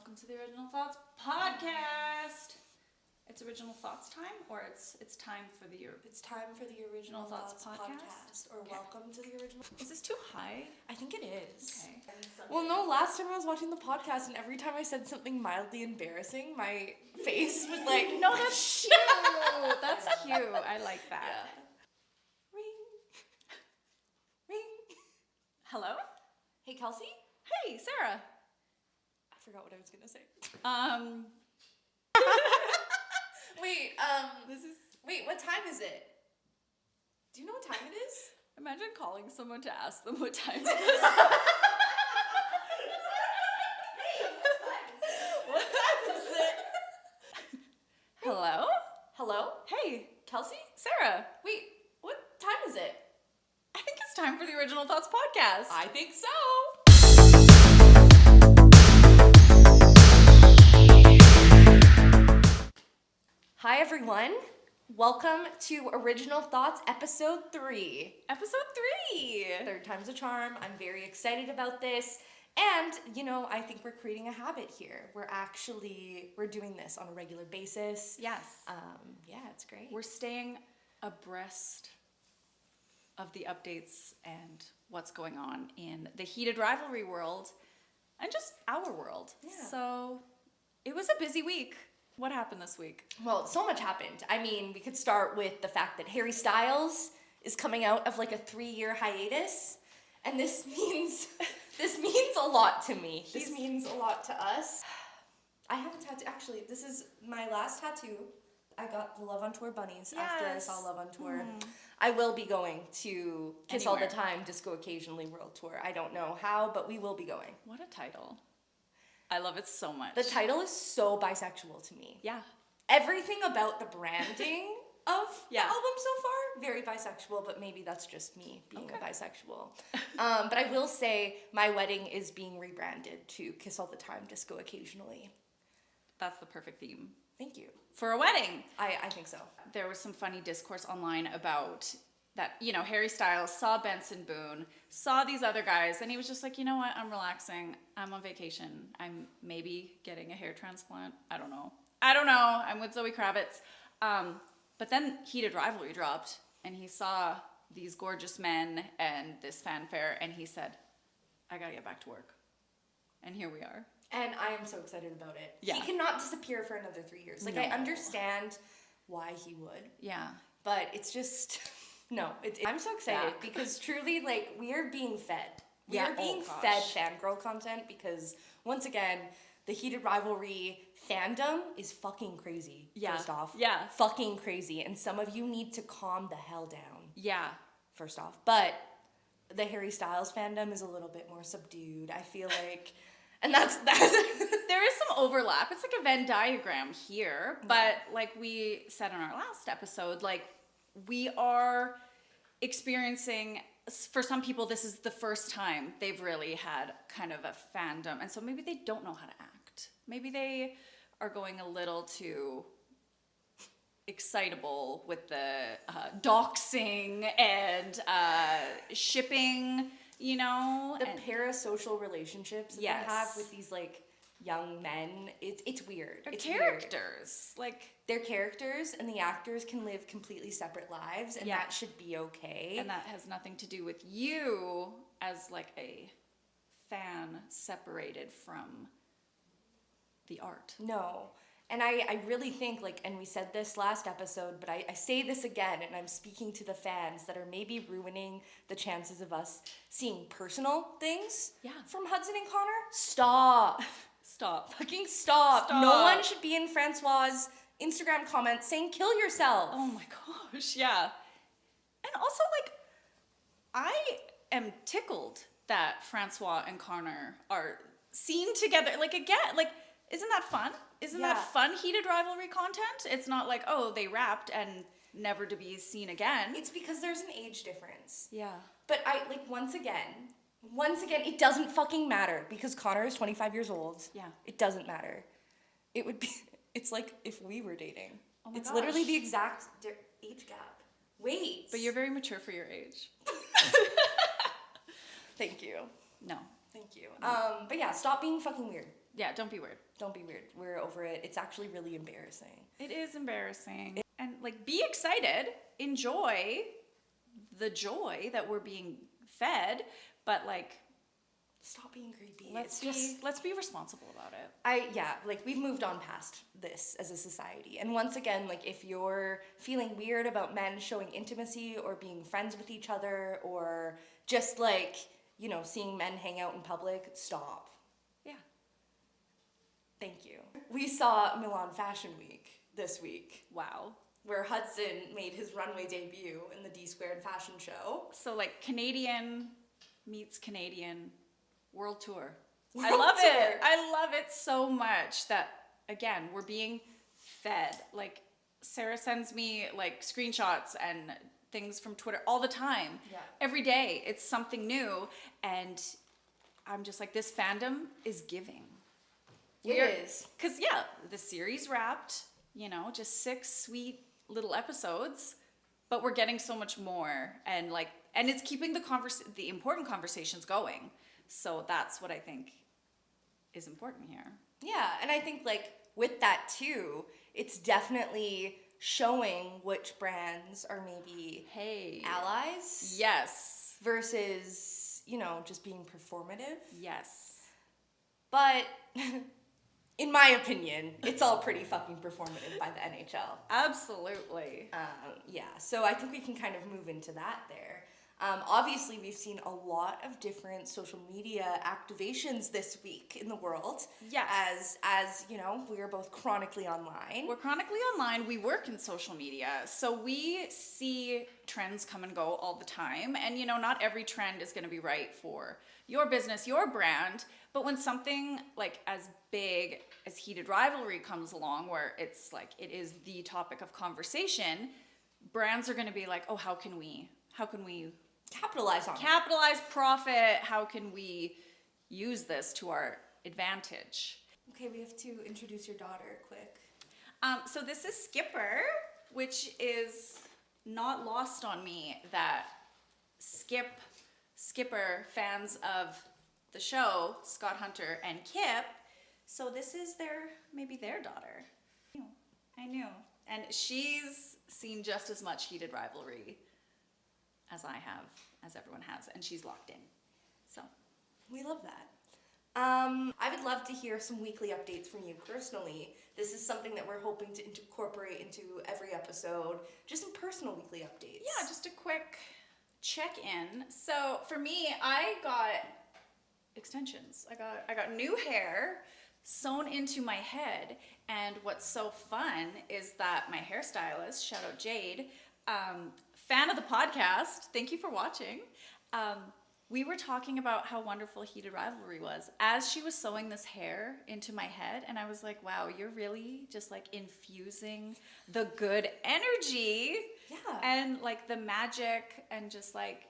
welcome to the Original Thoughts podcast. It's Original Thoughts time, or it's time for the Original Thoughts podcast. Or okay. Welcome to the Original. Is this too high? I think it is. Okay. Well, no, last time I was watching the podcast, and every time I said something mildly embarrassing, my face would like. No, that's cute. That's cute. I like that. Yeah. Ring. Hello? Hey, Kelsey? Hey, Sarah. I forgot what I was gonna say. Wait, what time is it? Do you know what time it is? Imagine calling someone to ask them what time it is. What time is it? Hello? Hello? Hey, Kelsey? Sarah. Wait, what time is it? I think it's time for the Original Thoughts podcast. I think so. Hi, everyone. Welcome to Original Thoughts, Episode 3. Episode 3. Third time's a charm. I'm very excited about this. And, I think we're creating a habit here. We're doing this on a regular basis. Yes. Yeah, it's great. We're staying abreast of the updates and what's going on in the heated rivalry world and just our world. Yeah. So it was a busy week. What happened this week? Well, so much happened. I mean, we could start with the fact that Harry Styles is coming out of like a 3-year hiatus. And this means a lot to me. This means a lot to us. I have a tattoo. Actually, this is my last tattoo. I got the Love on Tour bunnies after I saw Love on Tour. I will be going to Kiss All the Time, Disco Occasionally World Tour. I don't know how, but we will be going. What a title. I love it so much. The title is so bisexual to me. Yeah. Everything about the branding of the album so far, very bisexual, but maybe that's just me being a bisexual. But I will say my wedding is being rebranded to Kiss All the Time, Disco Occasionally. That's the perfect theme. Thank you. For a wedding. I think so. There was some funny discourse online about that, Harry Styles saw Benson Boone, saw these other guys, and he was just like, you know what, I'm relaxing. I'm on vacation. I'm maybe getting a hair transplant. I don't know. I'm with Zoe Kravitz. But then Heated Rivalry dropped, and he saw these gorgeous men and this fanfare, and he said, I gotta get back to work. And here we are. And I am so excited about it. Yeah. He cannot disappear for another 3 years. Like, No. I understand why he would. Yeah. But it's just, no. I'm so excited because truly, like, we are being fed. We are being fed fangirl content because, once again, the Heated Rivalry fandom is fucking crazy, first off. Yeah. Fucking crazy. And some of you need to calm the hell down. Yeah. First off. But the Harry Styles fandom is a little bit more subdued, I feel like. And that's there is some overlap. It's like a Venn diagram here, but like we said in our last episode, like we are experiencing, for some people, this is the first time they've really had kind of a fandom, and so maybe they don't know how to act. Maybe they are going a little too excitable with the doxing and shipping. The parasocial relationships that they have with these like young men, it's weird. They're it's characters. Weird. Like they're characters, and the actors can live completely separate lives, and that should be okay. And that has nothing to do with you as like a fan separated from the art. No. And I really think, like, and we said this last episode, but I say this again, and I'm speaking to the fans that are maybe ruining the chances of us seeing personal things from Hudson and Connor. Stop. Stop. Fucking stop. No one should be in Francois' Instagram comments saying, kill yourself. Oh my gosh, yeah. And also, like, I am tickled that Francois and Connor are seen together. Like, again, like, isn't that fun? Isn't that fun heated rivalry content? It's not like, oh, they wrapped and never to be seen again. It's because there's an age difference. Yeah. But once again, it doesn't fucking matter because Connor is 25 years old. Yeah. It doesn't matter. It's like if we were dating. Oh my gosh. Literally the exact age gap. Wait. But you're very mature for your age. Thank you. No. Thank you. But yeah, stop being fucking weird. Yeah, don't be weird. Don't be weird. We're over it. It's actually really embarrassing. It is embarrassing. And like, be excited, enjoy the joy that we're being fed, but like, Stop being creepy. let's be responsible about it. We've moved on past this as a society. And once again, like if you're feeling weird about men showing intimacy or being friends with each other or just like, you know, seeing men hang out in public, stop. Yeah. Thank you. We saw Milan Fashion Week this week, Wow. where Hudson made his runway debut in the D Squared fashion show. So like Canadian meets Canadian world tour. I World love tour. it. I love it so much that again, we're being fed. Like Sarah sends me like screenshots and things from Twitter all the time. Yeah. Every day it's something new and I'm just like, this fandom is giving. It is. Because yeah, the series wrapped, you know, just 6 sweet little episodes, but we're getting so much more and it's keeping the important conversations going. So that's what I think is important here. Yeah, and I think like with that too, it's definitely showing which brands are maybe allies Yes. versus, you know, just being performative. Yes. But in my opinion, it's all pretty fucking performative by the NHL. Absolutely. So I think we can kind of move into that there. Obviously, we've seen a lot of different social media activations this week in the world. Yes. As you know, we are both chronically online. We're chronically online. We work in social media. So we see trends come and go all the time. And, you know, not every trend is going to be right for your business, your brand. But when something like as big as Heated Rivalry comes along, where it's like it is the topic of conversation, brands are going to be like, oh, how can we capitalize on it. capitalize, profit? How can we use this to our advantage? Okay, we have to introduce your daughter quick. So this is Skipper, which is not lost on me that Skipper fans of the show, Scott Hunter and Kip. So this is maybe their daughter. I knew. And she's seen just as much Heated Rivalry as I have, as everyone has, and she's locked in. So We love that. I would love to hear some weekly updates from you personally. This is something that we're hoping to incorporate into every episode. Just some personal weekly updates. yeah, just a quick check-in. So for me, I got extensions. I got new hair sewn into my head, and what's so fun is that my hairstylist, shout out Jade, fan of the podcast, thank you for watching. We were talking about how wonderful Heated Rivalry was as she was sewing this hair into my head, and I was like, wow, you're really just like infusing the good energy and like the magic and just like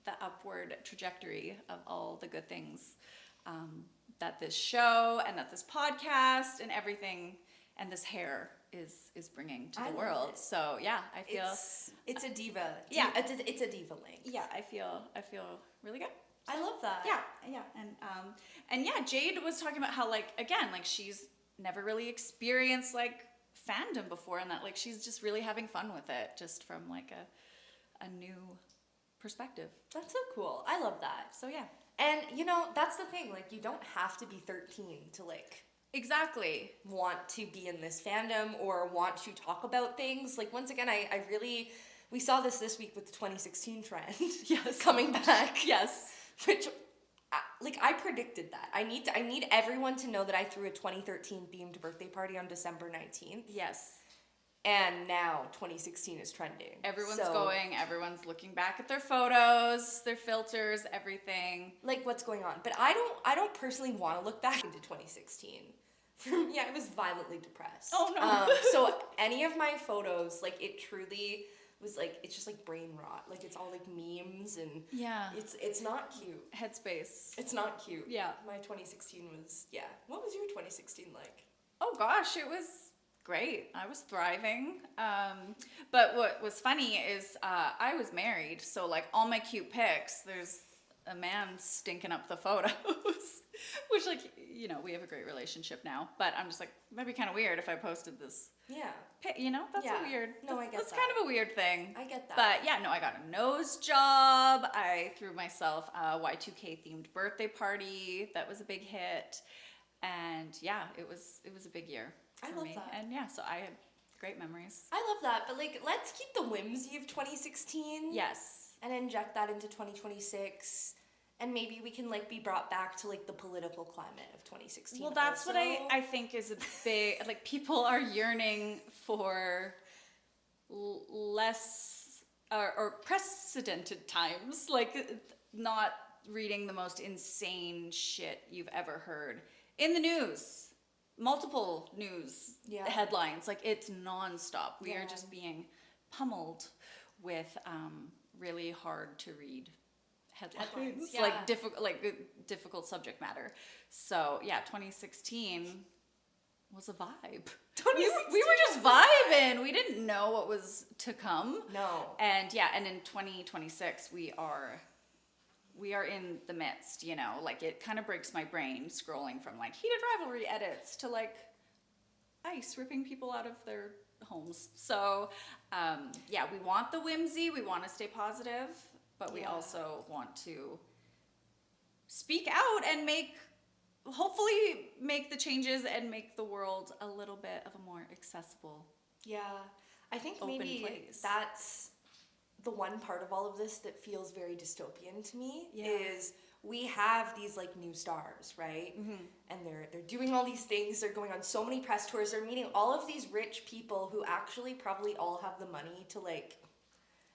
the upward trajectory of all the good things that this show and that this podcast and everything and this hair is bringing to the world. So yeah, I feel it's a diva. Yeah, it's a diva link. Yeah, I feel really good. I love that. Yeah, and yeah, Jade was talking about how like again, like she's never really experienced like fandom before, and that like she's just really having fun with it, just from like a new perspective. That's so cool. I love that. So yeah, and you know that's the thing. Like you don't have to be 13 to like. Exactly. Want to be in this fandom or want to talk about things. Like, once again, I really... We saw this week with the 2016 trend. Yes. Coming back. Yes. Which, like, I predicted that. I need everyone to know that I threw a 2013 themed birthday party on December 19th. Yes. And now 2016 is trending. Everyone's looking back at their photos, their filters, everything. Like, what's going on? But I don't personally want to look back into 2016. For me, I was violently depressed. Oh, no. So any of my photos, like, it truly was, like, it's just, like, brain rot. Like, it's all, like, memes and... Yeah. It's not cute. Headspace. It's not cute. Yeah. My 2016 was... Yeah. What was your 2016 like? Oh, gosh, it was... great. I was thriving. But what was funny is I was married, so like all my cute pics, there's a man stinking up the photos, which like we have a great relationship now. But I'm just like, it might be kind of weird if I posted this. Yeah. That's Yeah. a weird. No, I get that's that. kind of a weird thing. I get that. But yeah, no, I got a nose job. I threw myself a Y2K themed birthday party. That was a big hit. And yeah, it was a big year for I love me. that. And yeah, so I had great memories. I love that, but like, let's keep the whimsy of 2016. Yes. And inject that into 2026. And maybe we can like be brought back to like the political climate of 2016. Well, that's also. what I think is a big, like, people are yearning for less or precedented times, like not reading the most insane shit you've ever heard in the news, multiple news headlines. Like, it's nonstop. We are just being pummeled with really hard to read headlines. Yeah. Like difficult subject matter. So yeah, 2016 was a vibe. We were just vibing. We didn't know what was to come. No. And yeah, and in 2026 we are in the midst, like, it kind of breaks my brain scrolling from like heated rivalry edits to like ICE ripping people out of their homes. So yeah, we want the whimsy, we want to stay positive, but we also want to speak out and hopefully make the changes and make the world a little bit of a more accessible. Yeah. I think open maybe place. that's the one part of all of this that feels very dystopian to me is we have these like new stars, right? Mm-hmm. And they're doing all these things. They're going on so many press tours. They're meeting all of these rich people who actually probably all have the money to like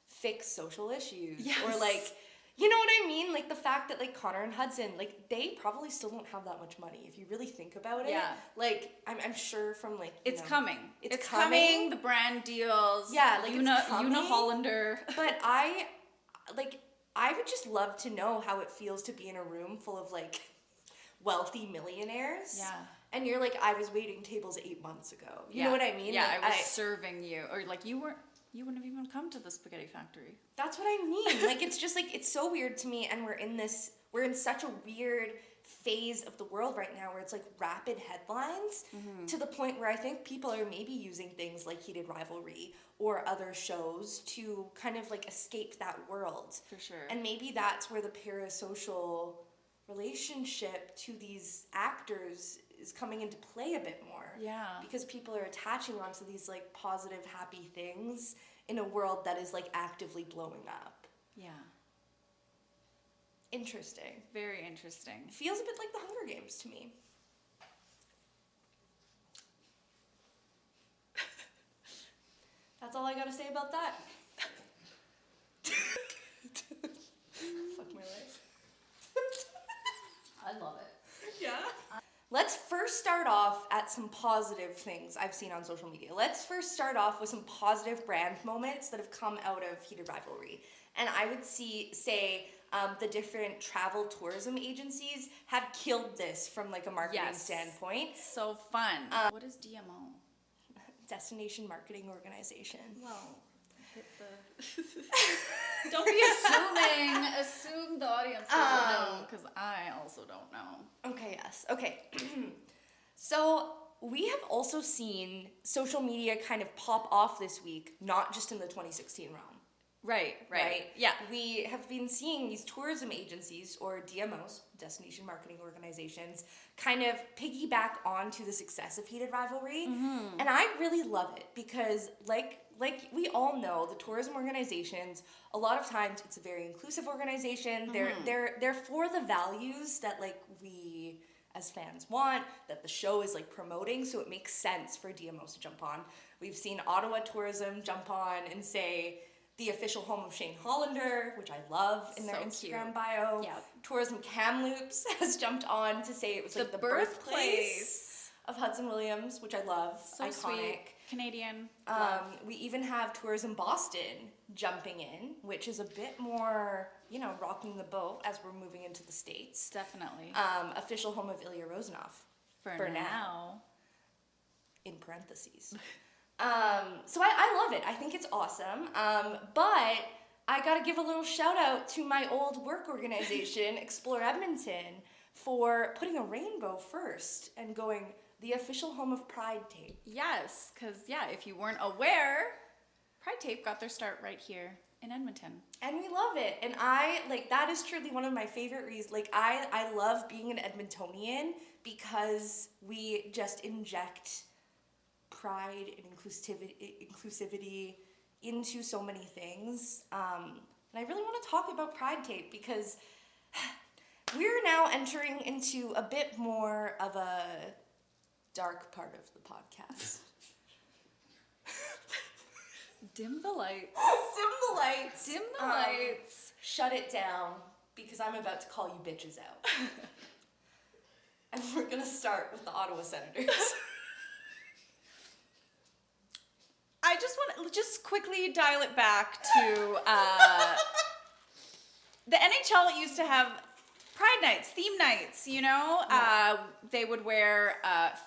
fix social issues. Yes. Or like, you know what I mean? Like the fact that like Connor and Hudson, like they probably still don't have that much money if you really think about it. Yeah. Like I'm sure from like It's coming. It's coming. The brand deals. Yeah, like it's coming. Una Hollander. But I would just love to know how it feels to be in a room full of like wealthy millionaires. Yeah. And you're like, I was waiting tables 8 months ago. You know what I mean? Yeah, like, I was serving you, or like you wouldn't have even come to the spaghetti factory. That's what I mean. Like, it's just like, it's so weird to me, and we're in such a weird phase of the world right now where it's like rapid headlines to the point where I think people are maybe using things like Heated Rivalry or other shows to kind of like escape that world. For sure. And maybe that's where the parasocial relationship to these actors is coming into play a bit more. Yeah. Because people are attaching onto these like positive, happy things in a world that is like actively blowing up. Yeah. Interesting. Very interesting. Feels a bit like the Hunger Games to me. That's all I gotta say about that. Fuck my life. I love it. Yeah. Let's first start off at some positive things I've seen on social media. Let's first start off with some positive brand moments that have come out of Heated Rivalry. And I would say the different travel tourism agencies have killed this from like a marketing standpoint. So fun. What is DMO? Destination Marketing Organization. Well, hit the... Don't be assuming. Assume the audience doesn't know, because I also don't know. Okay, yes. Okay. So we have also seen social media kind of pop off this week, not just in the 2016 realm. Right. Yeah. We have been seeing these tourism agencies, or DMOs, Destination Marketing Organizations, kind of piggyback onto the success of Heated Rivalry. Mm-hmm. And I really love it because, like we all know, the tourism organizations, a lot of times it's a very inclusive organization. Mm-hmm. They're for the values that like we as fans want, that the show is like promoting, so it makes sense for DMOs to jump on. We've seen Ottawa Tourism jump on and say, the official home of Shane Hollander, which I love in their Instagram bio. Yeah. Tourism Kamloops has jumped on to say it was like the birthplace of Hudson Williams, which I love. So iconic. Sweet. Canadian. Love. We even have Tourism Boston jumping in, which is a bit more, rocking the boat as we're moving into the States. Definitely. Official home of Ilya Rozanov. For now. In parentheses. So I love it. I think it's awesome. But I gotta give a little shout out to my old work organization, Explore Edmonton, for putting a rainbow first and going the official home of Pride Tape. Yes, because, if you weren't aware, Pride Tape got their start right here in Edmonton. And we love it. And that is truly one of my favorite reasons. Like, I love being an Edmontonian because we just inject pride and inclusivity into so many things. And I really want to talk about Pride Tape because we're now entering into a bit more of a dark part of the podcast. Dim the lights. Dim the lights. Dim the lights. Shut it down because I'm about to call you bitches out. And we're going to start with the Ottawa Senators. I just want to quickly dial it back to the NHL used to have Pride nights, theme nights, they would wear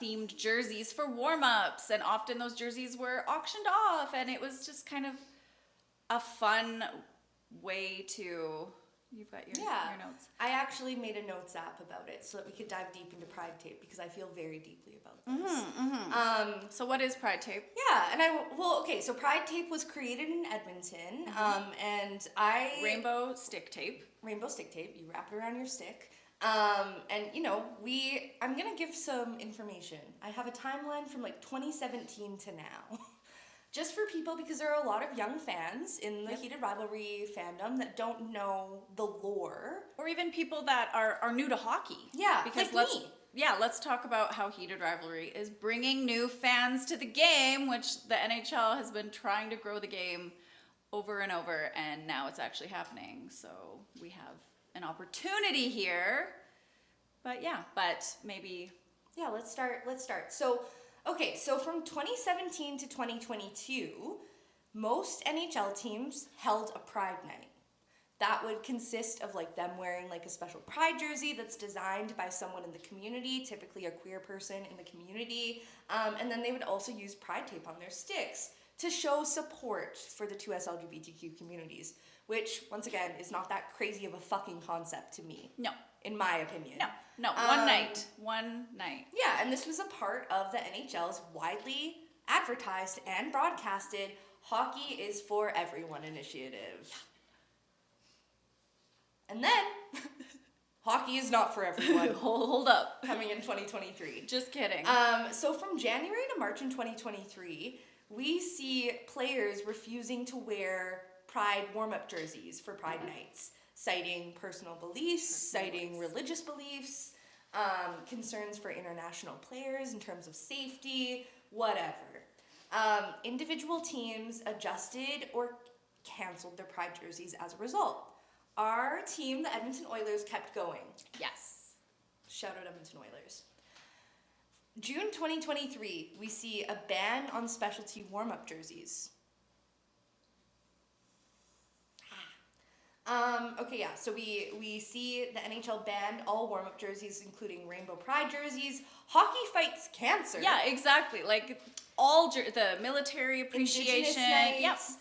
themed jerseys for warm-ups, and often those jerseys were auctioned off, and it was just kind of a fun way to... You've got your notes. I actually made a notes app about it so that we could dive deep into Pride Tape because I feel very deeply about this. So what is Pride Tape? Yeah, so Pride Tape was created in Edmonton, and Rainbow stick tape. Rainbow stick tape, you wrap it around your stick. I'm gonna give some information. I have a timeline from 2017 to now. Just for people, because there are a lot of young fans in the Heated Rivalry fandom that don't know the lore. Or even people that are new to hockey. Yeah, because me. Let's talk about how Heated Rivalry is bringing new fans to the game, which the NHL has been trying to grow the game over and over, and now it's actually happening. So we have an opportunity here. But maybe... Yeah, let's start. So from 2017 to 2022, most NHL teams held a Pride Night. That would consist of them wearing a special Pride jersey that's designed by someone in the community, typically a queer person in the community, and then they would also use Pride Tape on their sticks to show support for the 2S LGBTQ communities, which, once again, is not that crazy of a fucking concept to me. No. In my opinion. No, one night. Yeah, and this was a part of the NHL's widely advertised and broadcasted Hockey is for Everyone initiative. And then, hockey is not for everyone. Hold up. Coming in 2023. Just kidding. So from January to March in 2023, we see players refusing to wear Pride warm-up jerseys for Pride nights, citing personal beliefs, citing religious beliefs, concerns for international players in terms of safety, whatever. Individual teams adjusted or canceled their Pride jerseys as a result. Our team, the Edmonton Oilers, kept going. Yes. Shout out Edmonton Oilers. June 2023, we see a ban on specialty warm-up jerseys. So we see the NHL banned all warm-up jerseys, including Rainbow Pride jerseys. Hockey fights cancer. Yeah, exactly. All the military appreciation. Nights,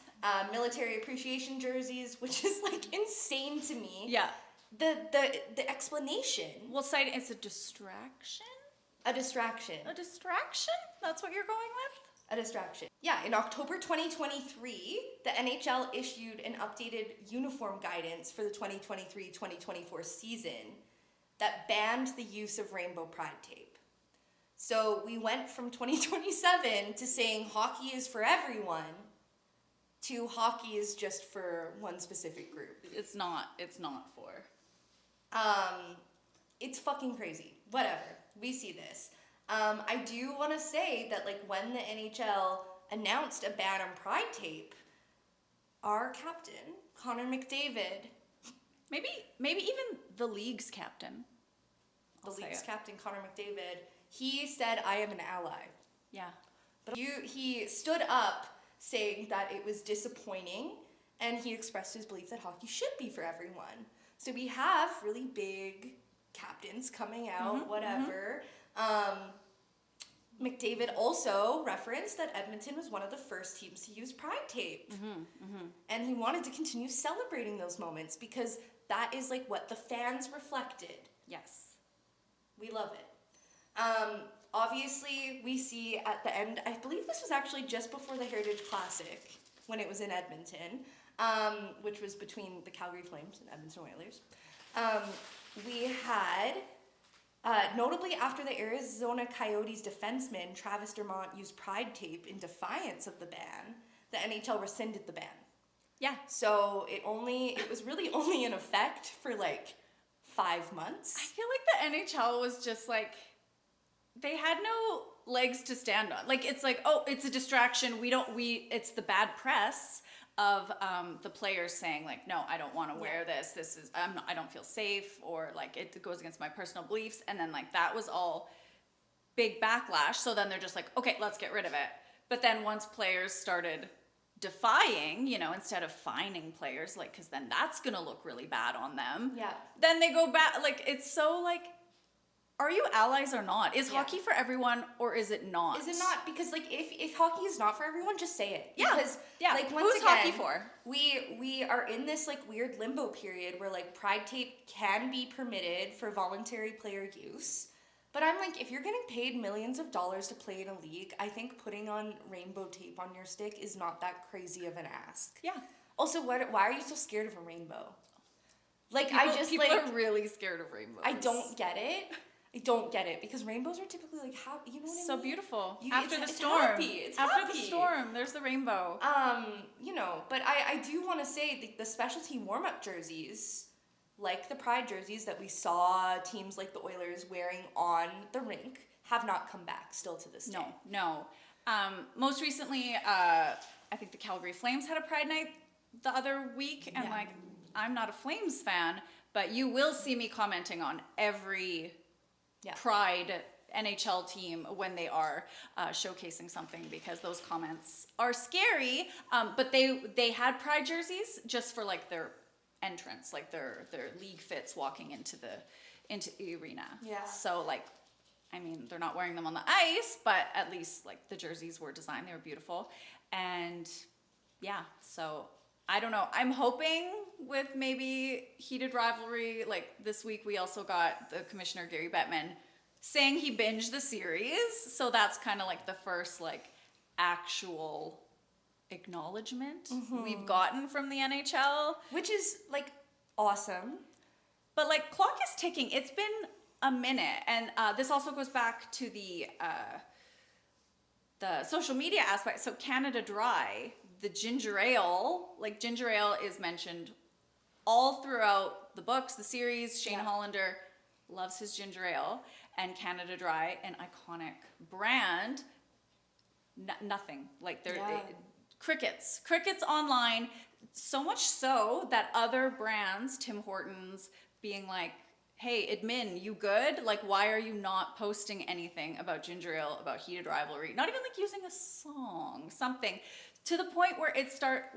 military appreciation jerseys, which is insane to me. Yeah. The explanation. We'll cite it's a distraction. A distraction. A distraction? That's what you're going with? A distraction. Yeah, in October 2023, the NHL issued an updated uniform guidance for the 2023-2024 season that banned the use of Rainbow Pride Tape. So we went from 2027 to saying hockey is for everyone to hockey is just for one specific group. It's not for. It's fucking crazy. Whatever. We see this. I do want to say that when the NHL announced a ban on Pride Tape, our captain, Connor McDavid, maybe even the league's captain, captain, Connor McDavid, he said, "I am an ally." Yeah. But he stood up saying that it was disappointing, and he expressed his belief that hockey should be for everyone. So we have really big captains coming out, whatever. McDavid also referenced that Edmonton was one of the first teams to use Pride Tape. And he wanted to continue celebrating those moments because that is what the fans reflected. Yes. We love it. Obviously, we see at the end, I believe this was actually just before the Heritage Classic, when it was in Edmonton, which was between the Calgary Flames and Edmonton Oilers. We had, notably after the Arizona Coyotes defenseman Travis Dermott used pride tape in defiance of the ban, the NHL rescinded the ban. Yeah. So it was really only in effect for like 5 months. I feel like the NHL was just like, they had no legs to stand on. Like, it's like, oh, it's a distraction. It's the bad press of the players saying like, no, I don't want to wear this. I don't feel safe, or like it goes against my personal beliefs. And then like that was all big backlash. So then they're just like, okay, let's get rid of it. But then once players started defying, instead of fining players, like, because then that's gonna look really bad on them. Yeah. Then they go back. Like, it's so like, are you allies or not? Is hockey for everyone or is it not? Is it not? Because like if hockey is not for everyone, just say it. Yeah. Because like once Who's again, hockey for? We are in this like weird limbo period where like pride tape can be permitted for voluntary player use. But I'm like, if you're getting paid millions of dollars to play in a league, I think putting on rainbow tape on your stick is not that crazy of an ask. Yeah. Also, why are you so scared of a rainbow? Like, People are really scared of rainbows. I don't get it because rainbows are typically like happy. You know what I mean? So beautiful. It's After the happy. storm. It's After happy. the storm, there's the rainbow. But I do want to say the specialty warm-up jerseys, like the pride jerseys that we saw teams like the Oilers wearing on the rink, have not come back still to this day. No. Most recently, I think the Calgary Flames had a Pride Night the other week, and like, I'm not a Flames fan, but you will see me commenting on every Pride NHL team when they are showcasing something, because those comments are scary. But they had Pride jerseys just for like their entrance, like their league fits walking into the arena. Yeah. So like, I mean, they're not wearing them on the ice, but at least like the jerseys were designed, they were beautiful. And yeah, so I don't know. I'm hoping with maybe heated rivalry, like this week we also got the commissioner Gary Bettman saying he binged the series. So that's kind of like the first like actual acknowledgement we've gotten from the NHL. Which is like awesome. But like, clock is ticking. It's been a minute. And this also goes back to the social media aspect. So Canada Dry, the ginger ale, like ginger ale is mentioned all throughout the books, the series. Shane Hollander loves his ginger ale. And Canada Dry, an iconic brand, nothing. Like they're crickets online. So much so that other brands, Tim Hortons, being like, hey, admin, you good? Like, why are you not posting anything about ginger ale, about heated rivalry? Not even like using a song, something, to the point where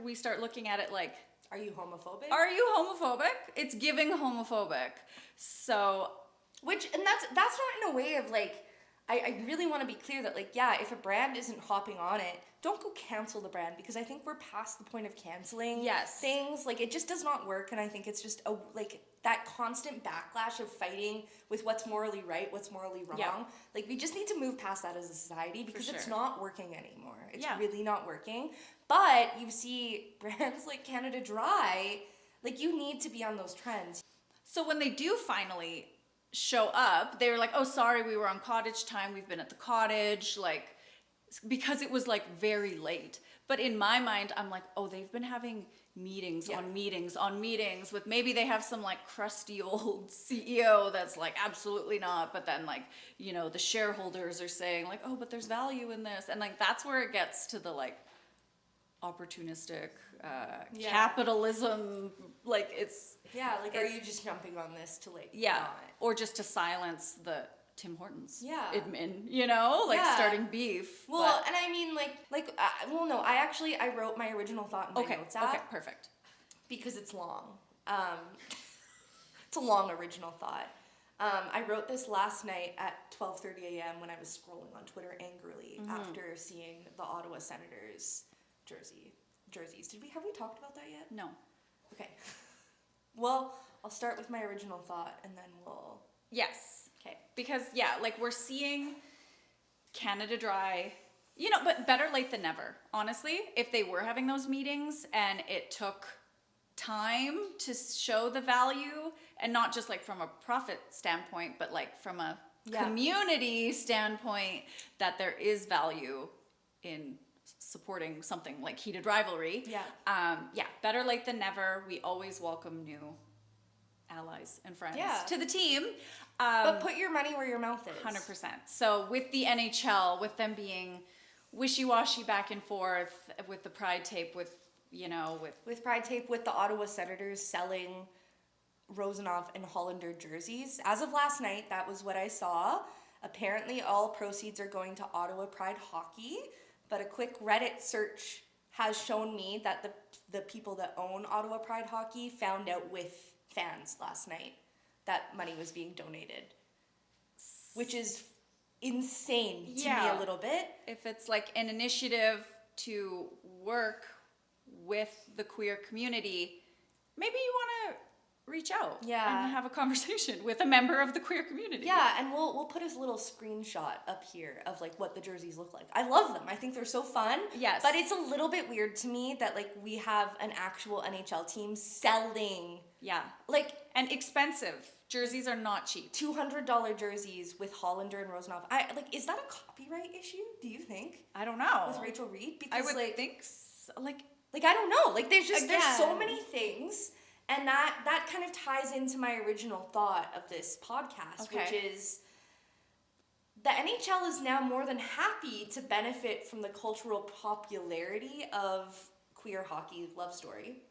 we start looking at it like, are you homophobic? Are you homophobic? It's giving homophobic. So, and that's not in a way of like, I really want to be clear that like, yeah, if a brand isn't hopping on it, don't go cancel the brand, because I think we're past the point of canceling things. Like, it just does not work, and I think it's just that constant backlash of fighting with what's morally right, what's morally wrong. Yeah. Like, we just need to move past that as a society, because it's not working anymore. It's really not working. But you see brands like Canada Dry, like, you need to be on those trends. So when they do finally show up, they were like, oh, sorry, we were on cottage time. We've been at the cottage, like, because it was like very late. But in my mind, I'm like, oh, they've been having meetings on meetings on meetings with, maybe they have some like crusty old CEO that's like, absolutely not. But then like, the shareholders are saying like, oh, but there's value in this. And like, that's where it gets to the like opportunistic capitalism. Like, it's... Yeah, like, are you just jumping on this to like... or just to silence the Tim Hortons admin, starting beef. Well, and I mean, no, I wrote my original thought in my notes app. Okay, perfect. Because it's long. It's a long original thought. I wrote this last night at 12:30 a.m. when I was scrolling on Twitter angrily after seeing the Ottawa Senators jerseys. Have we talked about that yet? No. Okay. Well, I'll start with my original thought and then we'll... Yes. Okay. Because, yeah, like we're seeing Canada Dry, you know, but better late than never. Honestly, if they were having those meetings and it took time to show the value, and not just like from a profit standpoint, but like from a community standpoint, that there is value in supporting something like Heated Rivalry. Yeah, better late than never. We always welcome new allies and friends to the team. But put your money where your mouth is. 100%. So with the NHL, with them being wishy-washy back and forth, with the Pride tape, with Pride tape, with the Ottawa Senators selling Rosenov and Hollander jerseys. As of last night, that was what I saw. Apparently all proceeds are going to Ottawa Pride hockey, but a quick Reddit search has shown me that the people that own Ottawa Pride hockey found out with fans last night that money was being donated, which is insane to me a little bit. If it's like an initiative to work with the queer community, maybe you want to reach out and have a conversation with a member of the queer community. Yeah, and we'll put a little screenshot up here of like what the jerseys look like. I love them. I think they're so fun. Yes. But it's a little bit weird to me that like we have an actual NHL team selling and expensive. Jerseys are not cheap. $200 jerseys with Hollander and Rosenov. Is that a copyright issue? Do you think? I don't know. With Rachel Reed? Because I would think so. Like I don't know. Like there's so many things, and that kind of ties into my original thought of this podcast, which is the NHL is now more than happy to benefit from the cultural popularity of queer hockey love story.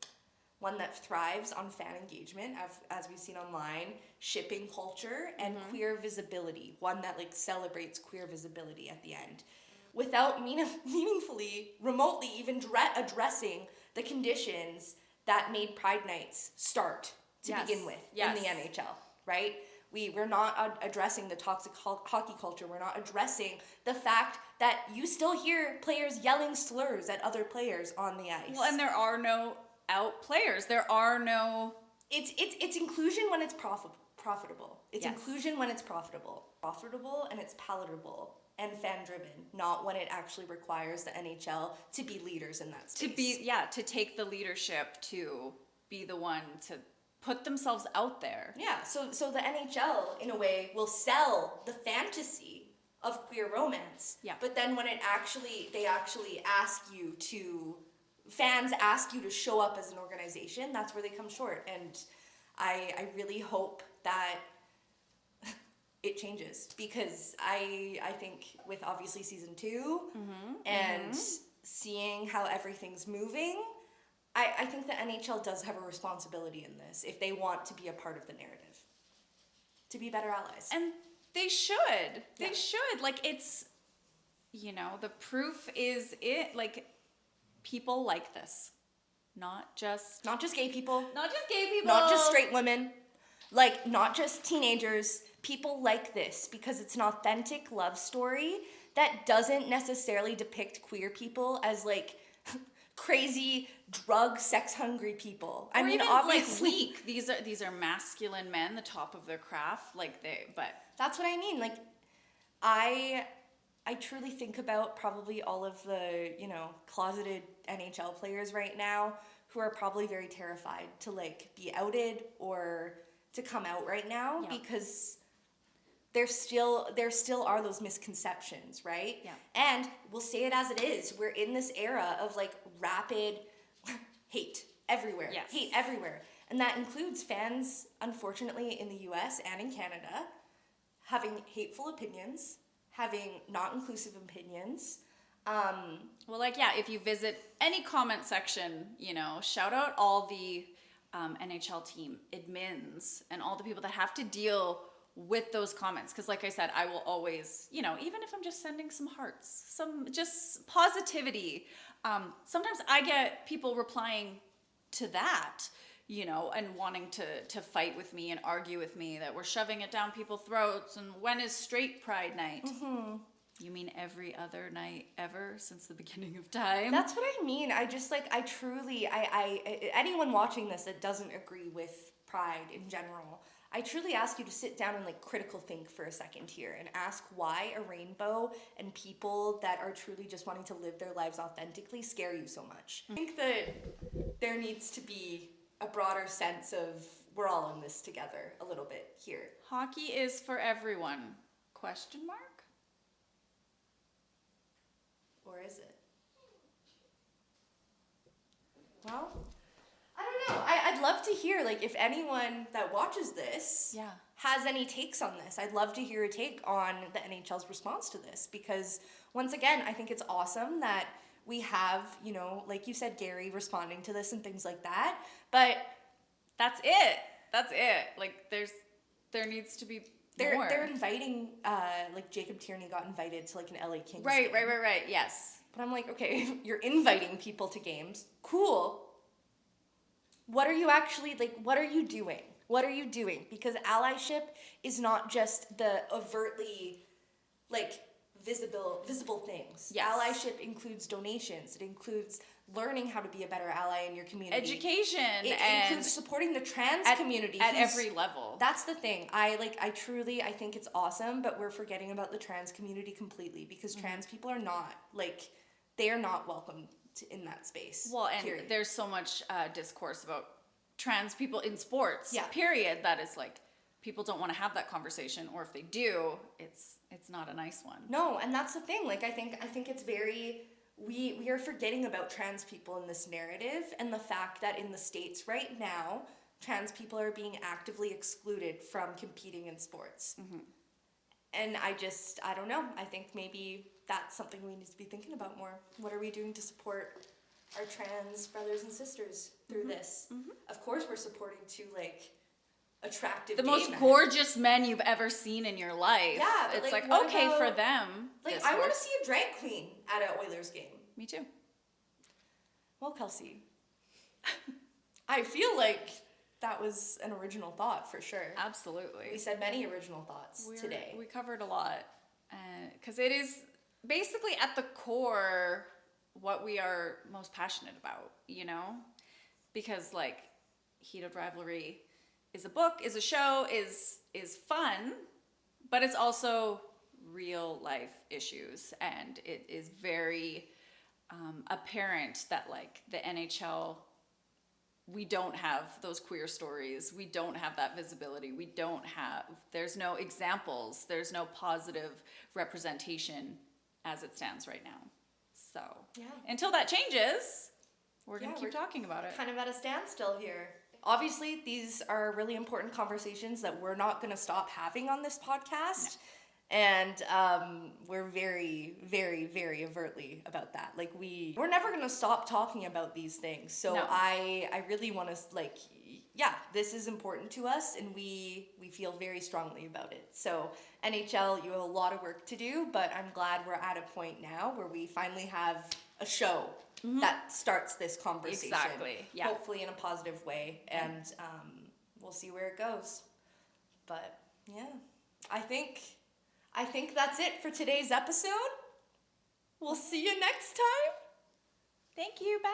One that thrives on fan engagement, as we've seen online, shipping culture, and queer visibility. One that like celebrates queer visibility at the end, without meaningfully, remotely even addressing the conditions that made Pride Nights start to begin with in the NHL, right? We're not addressing the toxic hockey culture. We're not addressing the fact that you still hear players yelling slurs at other players on the ice. Well, and there are no out players. There are no... It's inclusion when it's profitable. It's inclusion when it's profitable. Profitable and it's palatable and fan-driven, not when it actually requires the NHL to be leaders in that space. To take the leadership, to be the one to put themselves out there. Yeah, so the NHL, in a way, will sell the fantasy of queer romance. Yeah. But then when fans ask you to show up as an organization, that's where they come short. And I really hope that it changes, because I think with obviously season 2 and seeing how everything's moving, I think the NHL does have a responsibility in this if they want to be a part of the narrative, to be better allies. And they should. They should. Like, it's, the proof is people like this. Not just gay people. Not just gay people. Not just straight women. Like, not just teenagers. People like this because it's an authentic love story that doesn't necessarily depict queer people as, like, crazy, drug, sex-hungry people. I mean, obviously, weak. These are masculine men, the top of their craft. But that's what I mean. Like, I truly think about probably all of the, closeted NHL players right now who are probably very terrified to, like, be outed or to come out right now because there still are those misconceptions, right? Yeah. And we'll say it as it is. We're in this era of, like, rapid hate everywhere. Yes. Hate everywhere. And that includes fans, unfortunately, in the US and in Canada, having hateful opinions, having not inclusive opinions. If you visit any comment section, shout out all the NHL team admins and all the people that have to deal with those comments. Because like I said, I will always, even if I'm just sending some hearts, some just positivity, sometimes I get people replying to that, and wanting to fight with me and argue with me that we're shoving it down people's throats and when is straight Pride Night? Mm-hmm. You mean every other night ever since the beginning of time? That's what I mean. I just, anyone watching this that doesn't agree with Pride in general, I truly ask you to sit down and like critical think for a second here and ask why a rainbow and people that are truly just wanting to live their lives authentically scare you so much. I think that there needs to be a broader sense of we're all in this together a little bit here. Hockey is for everyone. Question mark? Or is it? Well, I don't know. I'd love to hear, like, if anyone that watches this has any takes on this. I'd love to hear a take on the NHL's response to this because, once again, I think it's awesome that we have, you know, like you said, Gary responding to this and things like that. But that's it. That's it. Like, there needs to be more. They're inviting, like, Jacob Tierney got invited to, like, an LA Kings game. Right. Yes. But I'm like, okay, you're inviting people to games. Cool. What are you actually, like, what are you doing? What are you doing? Because allyship is not just the overtly, like, visible things. Yes. Allyship includes donations. It includes learning how to be a better ally in your community. Education. It includes supporting the trans community. At every level. That's the thing. I think it's awesome, but we're forgetting about the trans community completely because trans people are not, like, they are not welcome in that space. Well, and period. there's so much discourse about trans people in sports, Yeah. period, that is like, people don't want to have that conversation, or if they do, it's not a nice one. No, and that's the thing. Like, I think it's very, we are forgetting about trans people in this narrative and the fact that in the States right now, trans people are being actively excluded from competing in sports. Mm-hmm. And I don't know. I think maybe that's something we need to be thinking about more. What are we doing to support our trans brothers and sisters through this? Mm-hmm. Of course, we're supporting two, like, attractive the gay most men. Gorgeous men you've ever seen in your life. Yeah, but it's like, like okay about, for them. Like, I want to see a drag queen at an Oilers game. Me too. Well, Kelsey, I feel like that was an original thought for sure. Absolutely. We said many original thoughts today. We covered a lot, because it is basically at the core what we are most passionate about, you know? Because, like, Heated Rivalry is a book, is a show, is fun, but it's also real life issues, and it is very apparent that, like, the NHL, we don't have those queer stories, we don't have that visibility, there's no examples, there's no positive representation as it stands right now. So until that changes, we're gonna keep talking about it. Kind of at a standstill here. Obviously, these are really important conversations that we're not going to stop having on this podcast. No. And we're very, very, very overtly about that. Like, we're never going to stop talking about these things. So no. I really want to, like, this is important to us, and we feel very strongly about it. So NHL, you have a lot of work to do, but I'm glad we're at a point now where we finally have a show that starts this conversation. Exactly. Yeah. Hopefully in a positive way, and we'll see where it goes. But yeah, I think that's it for today's episode. We'll see you next time. Thank you. Bye.